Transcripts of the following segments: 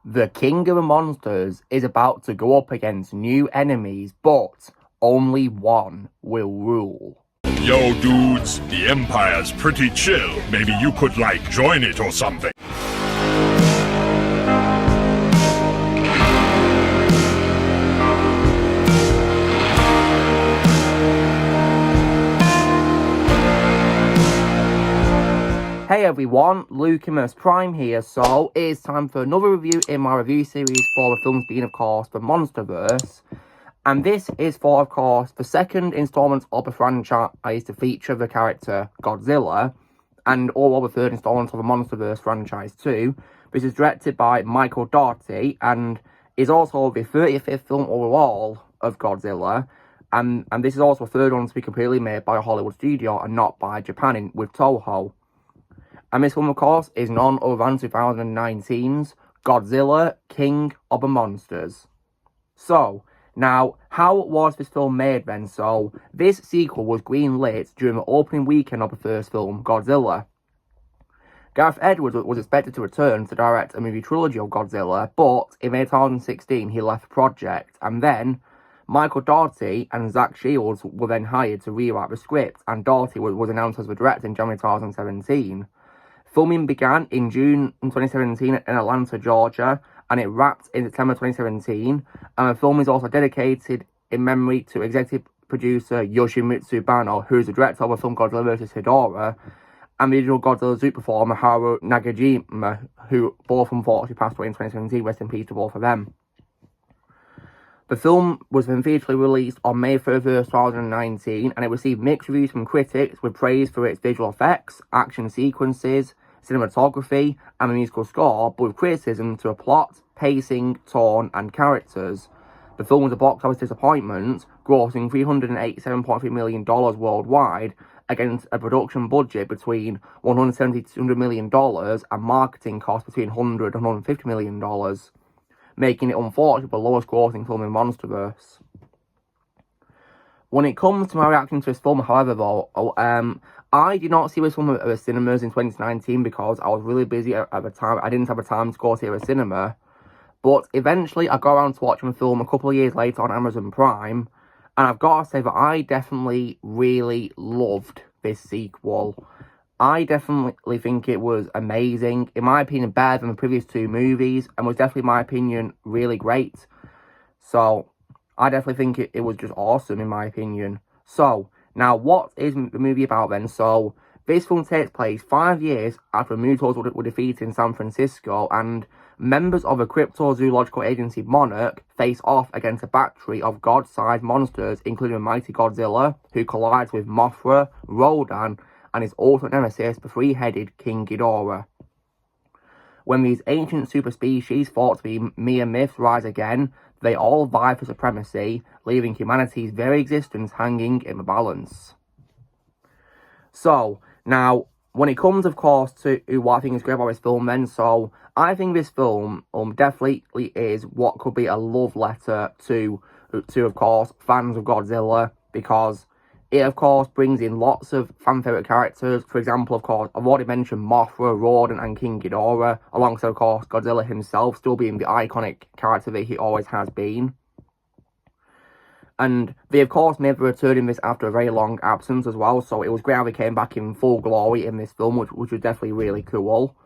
The king of the monsters is about to go up against new enemies, but only one will rule. Yo, dudes, the Empire's pretty chill. Maybe you could, join it or something. Hey everyone, Lucimus Prime here, so it's time for another review in my review series for the films being, of course, the Monsterverse. And this is for, of course, the second installment of the franchise to feature the character Godzilla, and all of the third installment of the Monsterverse franchise too. This is directed by Michael Dougherty, and is also the 35th film overall of Godzilla. And this is also the third one to be completely made by a Hollywood studio and not by Japan with Toho. And this film, of course, is none other than 2019's Godzilla, King of the Monsters. So, now, how was this film made then? So, this sequel was greenlit during the opening weekend of the first film, Godzilla. Gareth Edwards was expected to return to direct a movie trilogy of Godzilla, but in May 2016 he left the project, and then Michael Dougherty and Zach Shields were then hired to rewrite the script, and Dougherty was announced as the director in January 2017. Filming began in June 2017 in Atlanta, Georgia, and it wrapped in September 2017. And the film is also dedicated in memory to executive producer Yoshimitsu Banno, who is the director of the film Godzilla vs. Hedorah, and the original Godzilla Zoot performer Haru Nagajima, who both unfortunately passed away in 2017. Rest in peace to both of them. The film was then theatrically released on May 31st, 2019, and it received mixed reviews from critics, with praise for its visual effects, action sequences, cinematography, and the musical score, but with criticism to a plot, pacing, tone, and characters. The film was a box office disappointment, grossing $387.3 million worldwide, against a production budget between $170 to $200 million and marketing costs between $100 and $150 million, making it unfortunately the lowest grossing film in Monsterverse. When it comes to my reaction to this film, however, though, I did not see this film at the cinemas in 2019 because I was really busy at the time. I didn't have the time to go see it at the cinema. But eventually, I got around to watching the film a couple of years later on Amazon Prime. And I've got to say that I definitely really loved this sequel. I definitely think it was amazing. In my opinion, better than the previous two movies. And was definitely, in my opinion, really great. So, I definitely think it was just awesome, in my opinion. So, now, what is the movie about then? So, this film takes place 5 years after the Mutos were defeated in San Francisco, and members of the cryptozoological agency Monarch face off against a battery of god-sized monsters, including a mighty Godzilla, who collides with Mothra, Rodan, and his ultimate nemesis, the three-headed King Ghidorah. When these ancient super species, thought to be mere myths, rise again, they all vie for supremacy, leaving humanity's very existence hanging in the balance. So, now, when it comes, of course, to what I think is great about this film then, so, I think this film definitely is what could be a love letter to, of course, fans of Godzilla, because it, of course, brings in lots of fan-favourite characters. For example, of course, I've already mentioned Mothra, Rodan, and King Ghidorah, alongside, of course, Godzilla himself, still being the iconic character that he always has been. And they, of course, made the return in this after a very long absence as well, so it was great how they came back in full glory in this film, which was definitely really cool.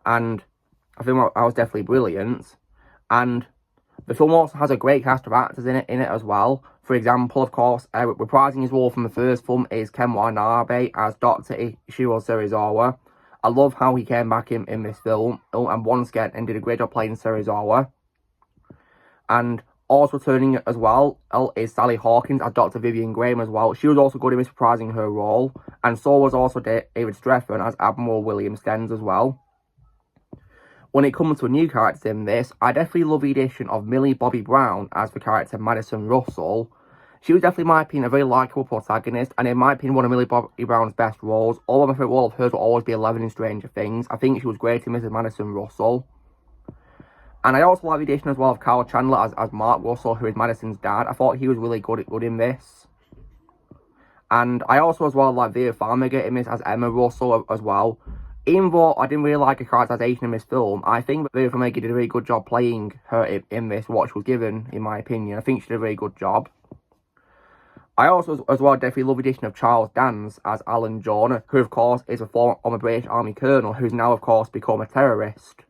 And I think that was definitely brilliant. And the film also has a great cast of actors in it as well. For example, of course, reprising his role from the first film is Ken Watanabe as Dr. Ishiro Serizawa. I love how he came back in this film, and once again, and did a great job playing Serizawa. And also returning as well is Sally Hawkins as Dr. Vivian Graham as well. She was also good in reprising her role, and so was also David Strathairn as Admiral William Stenz as well. When it comes to a new character in this, I definitely love the addition of Millie Bobby Brown as the character Madison Russell. She was definitely, in my opinion, a very likeable protagonist, and in my opinion, one of Millie Bobby Brown's best roles. Although my favourite role of hers will always be Eleven in Stranger Things. I think she was great in Mrs. Madison Russell. And I also like the addition as well of Kyle Chandler as Mark Russell, who is Madison's dad. I thought he was really good in this. And I also as well like Vera Farmiga in this as Emma Russell as well. even though I didn't really like her characterization in this film, I think that the filmmaker did a really good job playing her in this, what she was given, in my opinion. I think she did a very good job. I also, as well, definitely love the addition of Charles Dance as Alan Jonah, who, of course, is a former British Army colonel, who's now, of course, become a terrorist.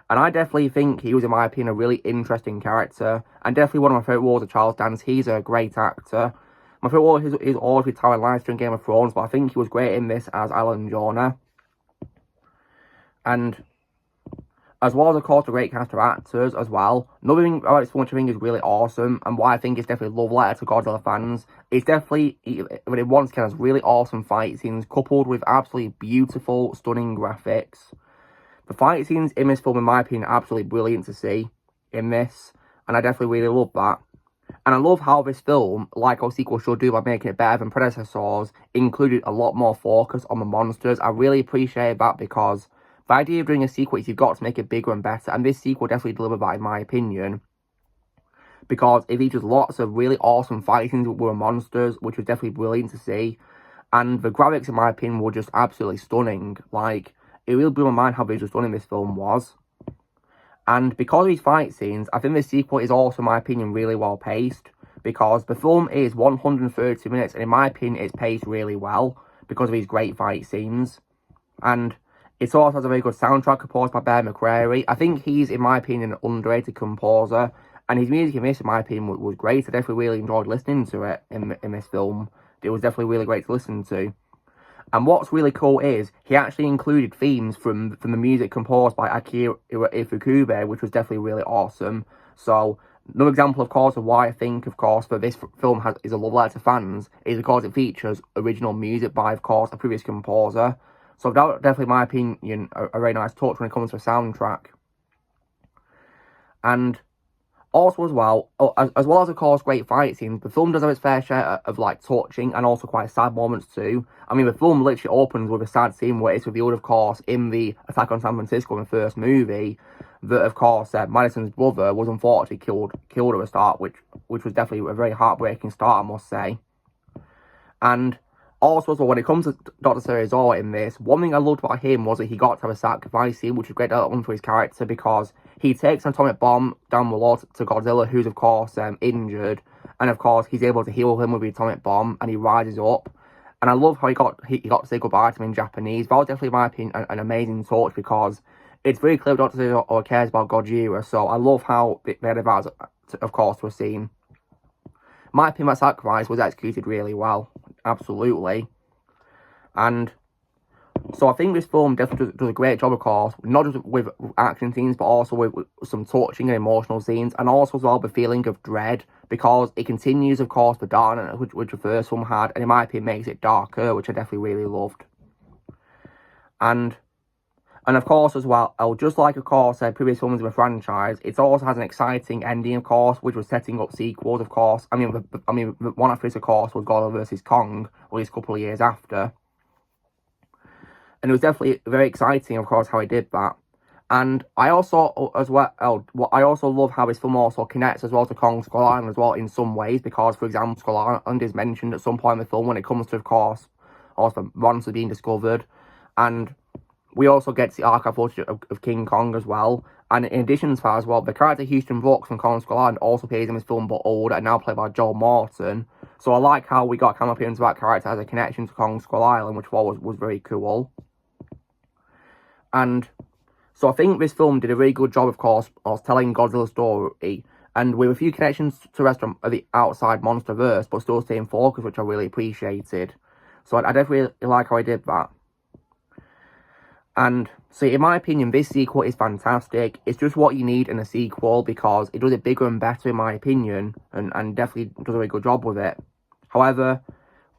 And I definitely think he was, in my opinion, a really interesting character, and definitely one of my favourite roles of Charles Dance. He's a great actor. My favourite role is always with Tyrion Lannister in Game of Thrones, but I think he was great in this as Alan Jonah. And as well as, of course, a great cast of actors as well. Another thing about this film which I think is really awesome, and why I think it's definitely a love letter to Godzilla fans, it's definitely, when it once again has really awesome fight scenes, coupled with absolutely beautiful, stunning graphics. The fight scenes in this film, in my opinion, are absolutely brilliant to see in this, and I definitely really love that. And I love how this film, like our sequel should do by making it better than predecessors, included a lot more focus on the monsters. I really appreciate that, because the idea of doing a sequel is you've got to make it bigger and better, and this sequel definitely delivered that, in my opinion, because it features lots of really awesome fight scenes with monsters, which was definitely brilliant to see, and the graphics, in my opinion, were just absolutely stunning. Like, it really blew my mind how visually stunning this film was. And because of these fight scenes, I think this sequel is also, in my opinion, really well paced, because the film is 130 minutes, and in my opinion, it's paced really well because of these great fight scenes. And it also has a very good soundtrack composed by Bear McCreary. I think he's, in my opinion, an underrated composer, and his music in this, in my opinion, was great. I definitely really enjoyed listening to it in this film. It was definitely really great to listen to. And what's really cool is he actually included themes from the music composed by Akira Ifukube, which was definitely really awesome. So another example, of course, of why I think, of course, that this film is a love letter to fans is because it features original music by, of course, a previous composer. So that definitely, in my opinion, a very nice touch when it comes to a soundtrack. And also, as well as, of course, great fight scenes, the film does have its fair share of, like, touching and also quite sad moments too. I mean, the film literally opens with a sad scene where it's revealed, of course, in the Attack on San Francisco in the first movie, that, of course, Madison's brother was unfortunately killed at the start, which was definitely a very heartbreaking start, I must say. And also, as well, when it comes to Dr. Serizawa in this, one thing I loved about him was that he got to have a sacrifice scene, which was great development for his character, because he takes an atomic bomb down the road to Godzilla, who's, of course, injured, and, of course, he's able to heal him with the atomic bomb, and he rises up. And I love how he got to say goodbye to him in Japanese. That was definitely, in my opinion, an amazing touch, because it's very clear Dr. Serizawa cares about Godzilla, so I love how they had that, of course, to a scene. My opinion, that sacrifice was executed really well. Absolutely. And so I think this film definitely does a great job, of course, not just with action scenes, but also with some touching and emotional scenes, and also as well the feeling of dread, because it continues, of course, the darkness which the first film had, and in my opinion makes it darker, which I definitely really loved. And of course, as well, just like, of course, previous films in the franchise, it also has an exciting ending, of course, which was setting up sequels, of course. I mean, the one after this, of course, was Godzilla vs. Kong, at a couple of years after. And it was definitely very exciting, of course, how he did that. And I also, as well, I also love how this film also connects as well to Kong Skull Island as well in some ways, because, for example, Skull Island is mentioned at some point in the film when it comes to, of course, also monsters being discovered. And we also get to see archive footage of King Kong as well. And in addition to that as well, the character Houston Brooks from Kong Skull Island also appears in this film, but older, and now played by Joel Morton. So I like how we got a cameo appearance of that character as a connection to Kong Skull Island, which was very cool. And so I think this film did a really good job, of course, of telling Godzilla's story, and with a few connections to the rest of the outside monsterverse, but still staying focused, which I really appreciated. So I definitely like how I did that. And so, in my opinion, this sequel is fantastic. It's just what you need in a sequel, because it does it bigger and better, in my opinion, and definitely does a really good job with it. However,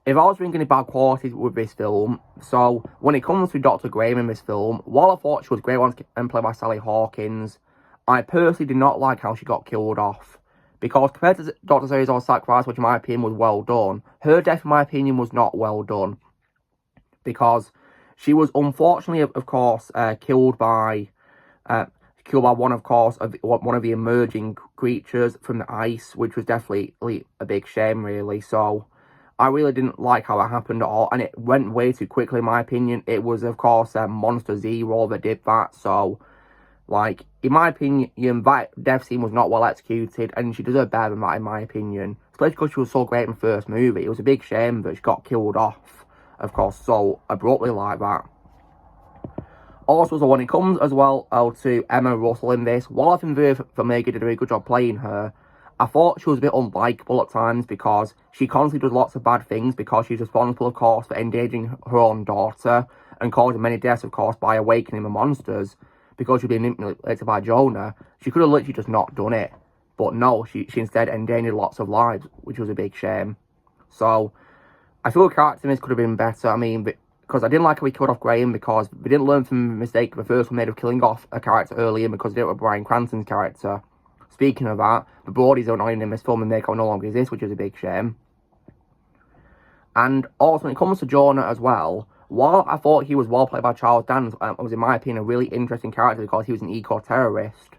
if I was thinking about qualities with this film, so when it comes to Dr. Graham in this film, while I thought she was great once and played by Sally Hawkins, I personally did not like how she got killed off. Because compared to Dr. Serizawa's sacrifice, which in my opinion was well done, her death, in my opinion, was not well done. Because she was unfortunately, of course, killed by one, of course, of one of the emerging creatures from the ice, which was definitely a big shame, really. So I really didn't like how it happened at all, and it went way too quickly in my opinion. It was, of course, Monster Zero that did that, so, like, in my opinion, that death scene was not well executed, and she deserved better than that, in my opinion. Especially because she was so great in the first movie. It was a big shame that she got killed off, of course, so abruptly like that. Also, so when it comes as well to Emma Russell in this, while I think the filmmaker did a very good job playing her, I thought she was a bit unlikable at times because she constantly does lots of bad things because she's responsible, of course, for endangering her own daughter and causing many deaths, of course, by awakening the monsters because she'd been manipulated by Jonah. She could have literally just not done it. But no, she instead endangered lots of lives, which was a big shame. So, I feel the character in this could have been better. I mean, because I didn't like how he killed off Graham because we didn't learn from the mistake the first one made of killing off a character earlier because they did it with Bryan Cranston's character. Speaking of that, the Brodies are annoying in this film and they no longer exist, which is a big shame. And also, when it comes to Jonah as well, while I thought he was well played by Charles Dance, was in my opinion a really interesting character because he was an eco-terrorist,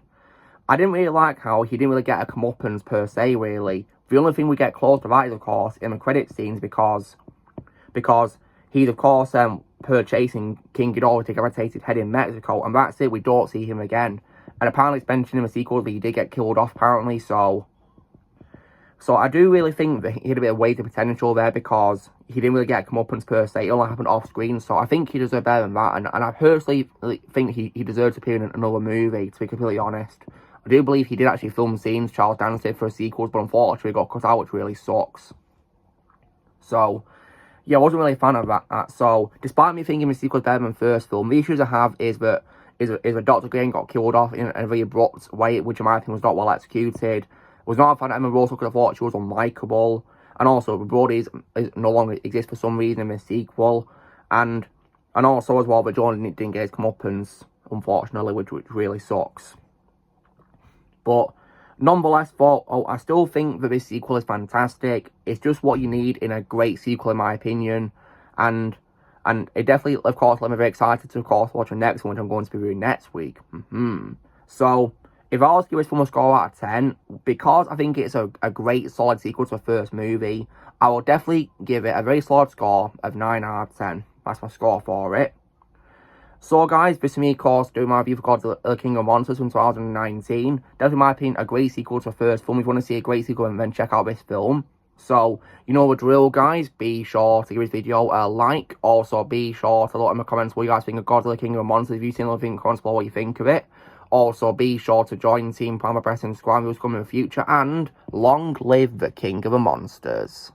I didn't really like how he didn't really get a comeuppance per se, really. The only thing we get close to that is, of course, in the credit scenes because he's, of course, purchasing King Ghidorah to decapitated head in Mexico, and that's it, we don't see him again. And apparently it's mentioned in the sequel that he did get killed off, apparently, so I do really think that he had a bit of wasted potential there because he didn't really get a comeuppance per se, it only happened off screen, so I think he deserved better than that, and I personally think he deserves to appear in another movie, to be completely honest. I do believe he did actually film scenes, Charles Dance did, for a sequel, but unfortunately got cut out, which really sucks. So, yeah, I wasn't really a fan of that. So, despite me thinking the sequel is better than the first film, the issues I have is that Dr. Graham got killed off in a very abrupt way, which in my opinion was not well executed. Was not a fan of Emma Russell because I thought she was unlikable. And also, the Brodies no longer exist for some reason in the sequel. And also as well, that Jonah didn't get his comeuppance, unfortunately, which really sucks. But nonetheless, I still think that this sequel is fantastic. It's just what you need in a great sequel, in my opinion. And it definitely, of course, left me very excited to, of course, watch the next one, which I'm going to be reviewing next week. So, if I was to give this film a score out of 10, because I think it's a great, solid sequel to the first movie, I will definitely give it a very solid score of 9 out of 10. That's my score for it. So guys, this is me, of course, doing my review for Godzilla King of Monsters from 2019. Definitely, in my opinion, a great sequel to the first film. If you want to see a great sequel, then check out this film. So, you know the drill, guys. Be sure to give this video a like. Also, be sure to let in the comments what you guys think of Godzilla King of Monsters. If you've seen anything, comments below what you think of it. Also, be sure to join Team Prime by pressing subscribe. Who's coming in the future. And long live the King of the Monsters.